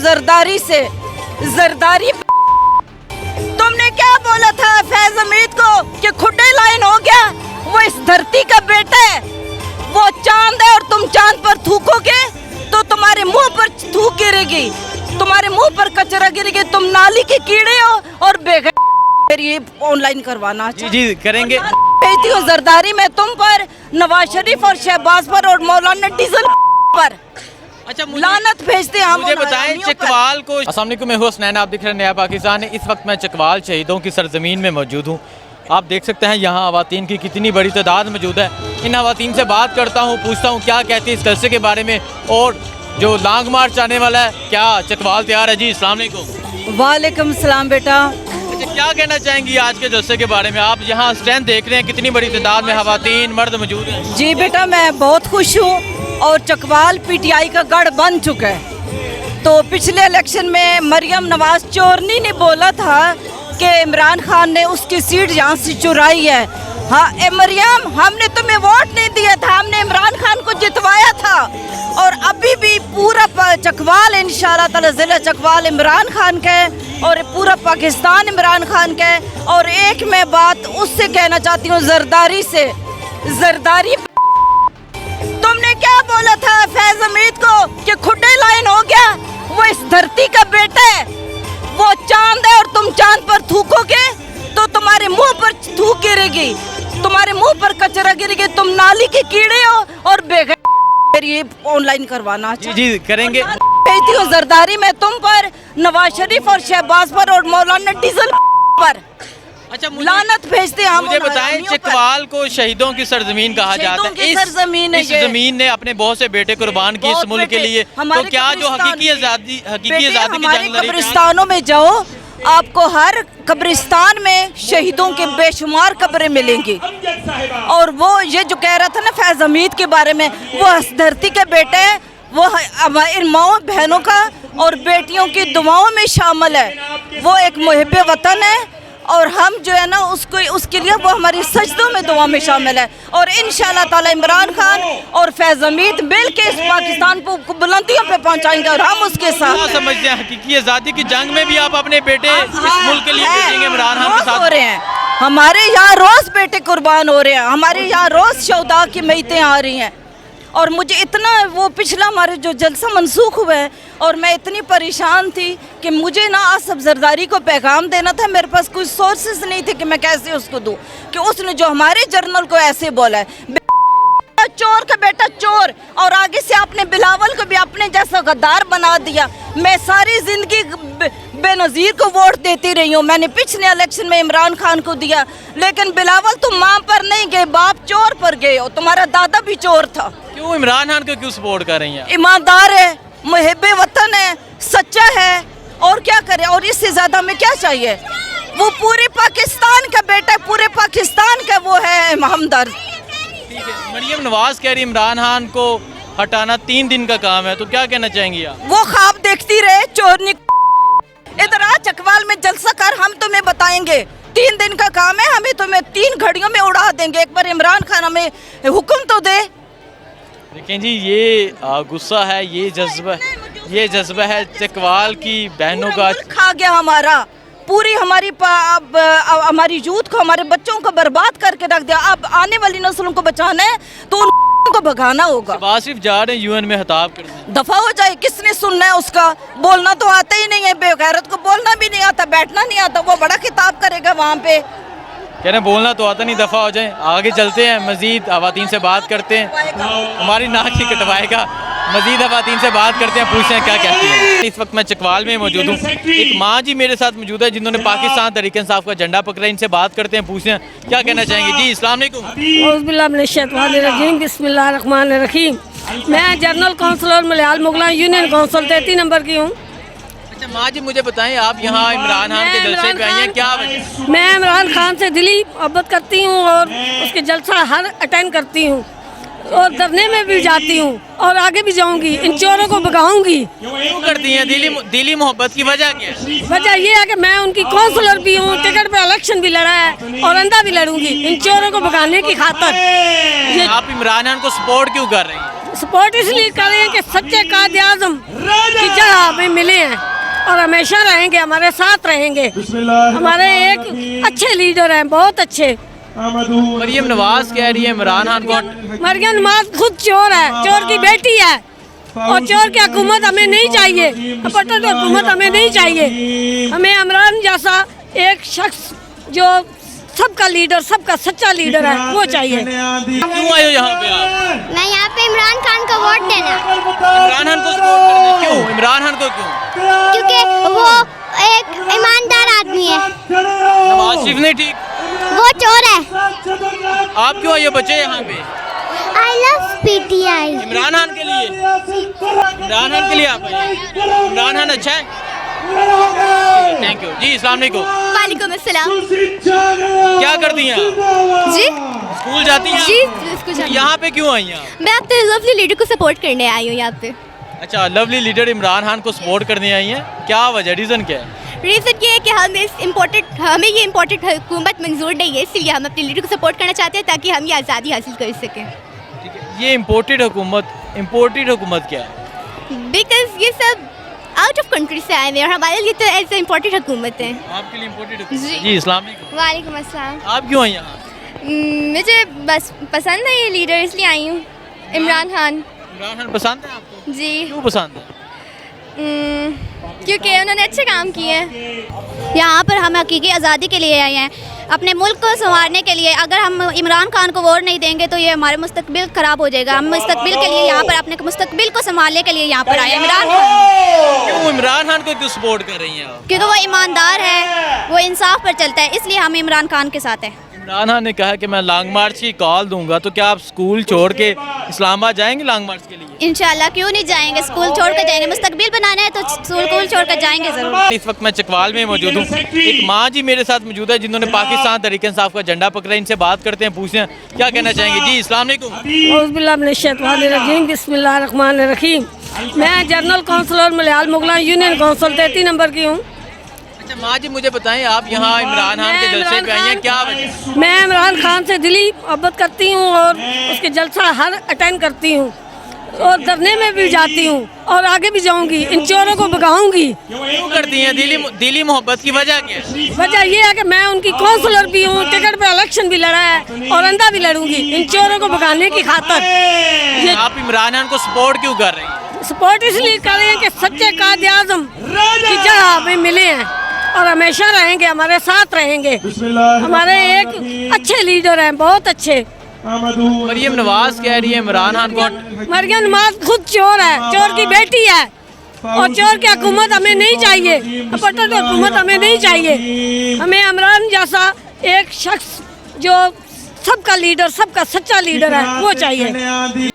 जरदारी से। जरदारी तुमने क्या बोला था फैज हमीद को कि खुडे लाइन हो गया? वो इस धरती का बेटा है, वो चांद है और तुम चांद पर थूकोगे तो तुम्हारे मुंह पर थूक गिरेगी, तुम्हारे मुंह पर कचरा गिरेगी। तुम नाली के कीड़े हो और बेगैर ये ऑनलाइन करवाना जी करेंगे। भेजती हूँ जरदारी में तुम पर, नवाज शरीफ और शहबाज पर और मौलाना डीजल पर। अच्छा लानत भेजते हैं। मुझे बताएं चकवाल को। अस्सलाम वालेकुम, मैं हूं हसनैन, आप दिख रहे हैं नया पाकिस्तान। इस वक्त मैं चकवाल शहीदों की सरजमीन में मौजूद हूं। आप देख सकते हैं यहाँ अवातीन की कितनी बड़ी तादाद मौजूद है। इन अवातीन से बात करता हूँ, पूछता हूँ क्या कहती है इस जलसे के बारे में, और जो लॉन्ग मार्च आने वाला है क्या चकवाल तैयार है? जी अस्सलाम वालेकुम। वालेकुम सलाम बेटा। अच्छा क्या कहना चाहेंगी आज के जलसे के बारे में? आप यहाँ स्ट्रेंथ देख रहे हैं, कितनी बड़ी तादाद में खवातीन मर्द मौजूद हैं। जी बेटा मैं बहुत खुश हूँ और चकवाल पीटीआई का गढ़ बन चुका है। तो पिछले इलेक्शन में मरियम नवाज चोरनी ने बोला था कि इमरान खान ने उसकी सीट यहाँ से चुराई है। हाँ मरियम, हमने तुम्हें वोट नहीं दिया था, हमने इमरान खान को जितवाया था। और अभी भी पूरा चकवाल इंशाल्लाह ताला जिला चकवाल इमरान खान का है और पूरा पाकिस्तान इमरान खान का है। और एक मैं बात उससे कहना चाहती हूँ जरदारी से। जरदारी तुमने क्या बोला था फैज हमीद को कि खुडे लाइन हो गया? वो इस धरती का बेटा है, वो चांद है और तुम चांद पर थूकोगे तो तुम्हारे मुंह पर थूक गिरेगी, तुम्हारे मुंह पर कचरा गिरेगी। तुम नाली के कीड़े हो और बेगैर ये ऑनलाइन करवाना जी करेंगे। भेजती हूँ जरदारी में तुम पर, नवाज शरीफ और शहबाज पर और मौलाना डीजल पर। अच्छा लानत भेजते हैं। मुझे बताएं चकवाल को शहीदों की सरजमीन कहा जाता है। इस जमीन ने अपने बहुत से बेटे कुर्बान किए इस मुल्क के लिए। तो क्या जो हकीकी आज़ादी की जंग लड़ी? कब्रिस्तानों में जाओ, आपको हर कब्रिस्तान में शहीदों के बेशुमार कब्रें मिलेंगी। और वो ये जो कह रहा था ना फैज हमीद के बारे में, वो इस धरती के बेटे हैं, वो इन माओ बहनों का और बेटियों की दुआओं में शामिल है। वो एक मुहिब्बे वतन है और हम जो है ना उसको उसके लिए वो हमारी सजदों में दुआ में शामिल है। और इंशाल्लाह ताला इमरान खान और फैज हमीद मिल के इस पाकिस्तान को बुलंदियों पे पहुंचाएंगे और हम उसके साथ। समझते हैं हकीकी आज़ादी की जंग में भी आप अपने बेटे इस मुल्क के लिए भेजेंगे इमरान खान के साथ? हो रहे हैं हमारे यहाँ रोज बेटे कुर्बान हो रहे हैं, हमारे यहाँ रोज शौदा की मैतें आ रही हैं। और मुझे इतना वो पिछला हमारे जो जलसा मनसूख हुआ है और मैं इतनी परेशान थी कि मुझे ना आसफ जरदारी को पैगाम देना था, मेरे पास कोई सोर्सेस नहीं थे कि मैं कैसे उसको दूं कि उसने जो हमारे जर्नल को ऐसे बोला है, चोर का बेटा चोर, और आगे से आपने बिलावल को भी अपने जैसा गद्दार बना दिया। मैं सारी जिंदगी बेनज़ीर को वोट देती रही हूँ, मैंने पिछले इलेक्शन में इमरान खान को दिया, लेकिन बिलावल तुम माँ पर नहीं गए, बाप चोर पर गए हो, तुम्हारा दादा भी चोर था। क्यों इमरान खान को क्यों सपोर्ट कर रही हैं? ईमानदार है, मुहिब्बे वतन है, सच्चा है, और क्या करे? और इससे ज्यादा हमें क्या चाहिए? वो पूरे पाकिस्तान का बेटा, पूरे पाकिस्तान का वो है हमदर्द। ठीक है, मरियम नवाज कह रही इमरान खान को हटाना 3 दिन का काम है, तो क्या कहना चाहेंगी आप? वो ख्वाब देखती रहे चोरनी। इधर आ चकवाल में जलसा कर, हम तुम्हें बताएंगे। 3 दिन का काम है, हमें तुम्हें 3 घड़ियों में उड़ा देंगे। एक बार इमरान खान हमें हुक्म तो दे। देखें जी, ये गुस्सा है, ये जज्बा है चकवाल की बहनों का। खा गया हमारा, पूरी हमारी यूथ को, हमारे बच्चों को बर्बाद करके रख दिया। अब आने वाली नस्लों को बचाना है तो उनको भगाना होगा। शहबाज शरीफ जा रहे हैं यूएन में खिताब करने, दफा हो जाए, किसने सुनना है उसका? बोलना तो आता ही नहीं है, बेगैरत को बोलना भी नहीं आता, बैठना नहीं आता, वो बड़ा खिताब करेगा वहाँ पे। कह रहे बोलना तो आता नहीं, दफा हो जाए। आगे चलते हैं, मजीद खवातीन से बात करते हैं, हमारी नाक ही कटवाएगा। मजीद खवातीन से बात करते हैं, पूछते हैं क्या कहती हैं। इस वक्त मैं चकवाल में मौजूद हूँ, एक माँ जी मेरे साथ मौजूद है जिन्होंने पाकिस्तान तहरीक इंसाफ का झंडा पकड़ा। इनसे बात करते हैं, पूछते हैं क्या कहना चाहेंगे। जी अस्सलाम वालेकुम। बिस्मिल्लाहिर्रहमानिर्रहीम। मैं general councillor Malayala मुगला union council 33 number की हूँ। अच्छा माँ जी मुझे बताएं, आप यहाँ इमरान खान के जलसे पे आई हैं, क्या वजह? मैं इमरान खान से दिली मोहब्बत करती हूँ और उसके जलसा हर अटेंड करती हूँ और धरने में भी जाती हूँ और आगे भी जाऊँगी, इन चोरों को भगाऊंगी। क्यों करती हैं? दिली मोहब्बत की वजह क्या है? वजह ये है कि मैं उनकी काउंसलर भी हूँ, टिकट पे इलेक्शन भी लड़ा है और अंदा भी लड़ूंगी इन चोरों को भगाने की खातर। आप इमरान खान को सपोर्ट क्यों कर रही हैं? सपोर्ट इसलिए कर रहे हैं कि सच्चे कायद-ए-आज़म की जगह हमें मिले हैं और हमेशा रहेंगे, हमारे साथ रहेंगे। हमारे एक अच्छे लीडर हैं, बहुत अच्छे। मरियम नवाज कह रही है इमरान खान को मरियम नवाज खुद चोर है, चोर की बेटी है, और चोर की हुकूमत हमें नहीं चाहिए, कपटत हुकूमत हमें नहीं चाहिए। हमें इमरान जैसा एक शख्स जो सबका लीडर, सबका सच्चा लीडर है, वो चाहिए। क्यों आए हो यहाँ पे आप? मैं यहाँ पे इमरान खान को वोट देना, इमरान खान को सपोर्ट करने क्यों? इमरान खान को क्यों? क्योंकि वो एक ईमानदार आदमी है। नवाज शरीफ नहीं ठीक, वो चोर है। आप क्यों आए हो बच्चे यहाँ पे? I love PTI. Imran Khan के लिए, इमरान खान के लिए आप आए? इमरान खान अच्छा है, थैंक यू जी। अस्सलाम वालेकुम। वालेकुम अस्सलाम। क्या करती हैं आप? जी स्कूल जाती हैं? जी इसको जाना। यहाँ पे क्यों आई हैं आप? मैं अपने लवली लीडर को सपोर्ट करने आई हूँ यहाँ पे। अच्छा, लवली लीडर इमरान खान को सपोर्ट करने आई हैं, क्या वजह, रीज़न क्या है? रीज़न ये है कि हमें ये इम्पोर्टेंट हुकूमत मंजूर नहीं है, इसलिए हम अपने लीडर को सपोर्ट करना चाहते हैं ताकि हम ये आज़ादी हासिल कर सकें। ठीक है, ये इम्पोर्टेड हुकूमत क्या है? बिकॉज ये सब आउट ऑफ कंट्री से आए हैं और हमारे लिए तो ऐसे इम्पोर्टेंट हुकूमत है। आपके लिए इम्पोर्टेड हुकूमत जी। जी। अस्सलाम वालेकुम। वालेकुम अस्सलाम। आप क्यों आई यहाँ? मुझे बस पसंद है ये लीडर, इसलिए आई हूँ। इमरान खान। इमरान खान पसंद है आपको? जी क्यों पसंद है? क्योंकि उन्होंने अच्छे काम किए हैं। यहाँ पर हम हकीकी आज़ादी के लिए आए हैं, अपने मुल्क को संवारने के लिए। अगर हम इमरान खान को वोट नहीं देंगे तो ये हमारे मुस्तकबिल ख़राब हो जाएगा। हम मुस्तकबिल के लिए यहाँ पर, अपने मुस्तकबिल को संभालने के लिए यहाँ पर आए हैं। इमरान खान, क्यों इमरान खान को क्यों सपोर्ट कर रही हैं आप? क्योंकि वो ईमानदार है, वो इंसाफ पर चलता है, इसलिए हम इमरान खान के साथ हैं। इमरान खान ने कहा कि मैं लॉन्ग मार्च की कॉल दूंगा, तो क्या आप स्कूल छोड़ के इस्लामाबाद जाएंगे लॉन्ग मार्च के लिए? इंशाल्लाह, क्यों नहीं जाएंगे, स्कूल छोड़ कर जाएंगे। मुस्तकबिल बनाना है तो स्कूल छोड़ कर जाएंगे ज़रूर। इस वक्त मैं चकवाल में मौजूद हूँ, एक माँ जी मेरे साथ मौजूद है जिन्होंने पाकिस्तान तहरीक इंसाफ का झंडा पकड़ा। इनसे बात करते हैं, पूछते हैं क्या कहना चाहेंगे। जी अस्सलाम वालेकुम। औज़ुबिल्लाहिमिनश्शैतानिर्रजीम, बिस्मिल्लाहिर्रहमानिर्रहीम। मैं जनरल काउंसलर मलयाल मुगलान यूनियन काउंसिल 33 नंबर की हूँ। अच्छा माँ जी, मुझे बताएं आप यहाँ इमरान खान के जलसे पे आई हैं, क्या वजह? मैं इमरान खान से दिली मोहब्बत करती हूँ और उसके जलसा हर अटेंड करती हूँ, और धरने में भी जाती हूँ और आगे भी जाऊँगी। इन चोरों को भगाऊंगी। क्यों करती हैं? दिली मोहब्बत की वजह क्या है? वजह ये है कि मैं उनकी काउंसलर भी हूँ, टिकट पे इलेक्शन भी लड़ा है और अंदा भी लड़ूंगी इन चोरों को भगाने की खातर। ये आप इमरान खान को सपोर्ट क्यों कर रही हैं? सपोर्ट इसलिए कर रहे हैं कि सच्चे कायदे आज़म की जगह हमें मिले हैं और हमेशा रहेंगे, हमारे साथ रहेंगे। हमारे एक अच्छे लीडर हैं, बहुत अच्छे। मरियम नवाज कह रही है इमरान खान को मरियम नवाज खुद चोर है, चोर की बेटी है, और चोर की हुकूमत हमें नहीं चाहिए, कपटत हुकूमत हमें नहीं चाहिए। हमें इमरान जैसा एक शख्स जो सबका लीडर, सबका सच्चा लीडर है, वो चाहिए।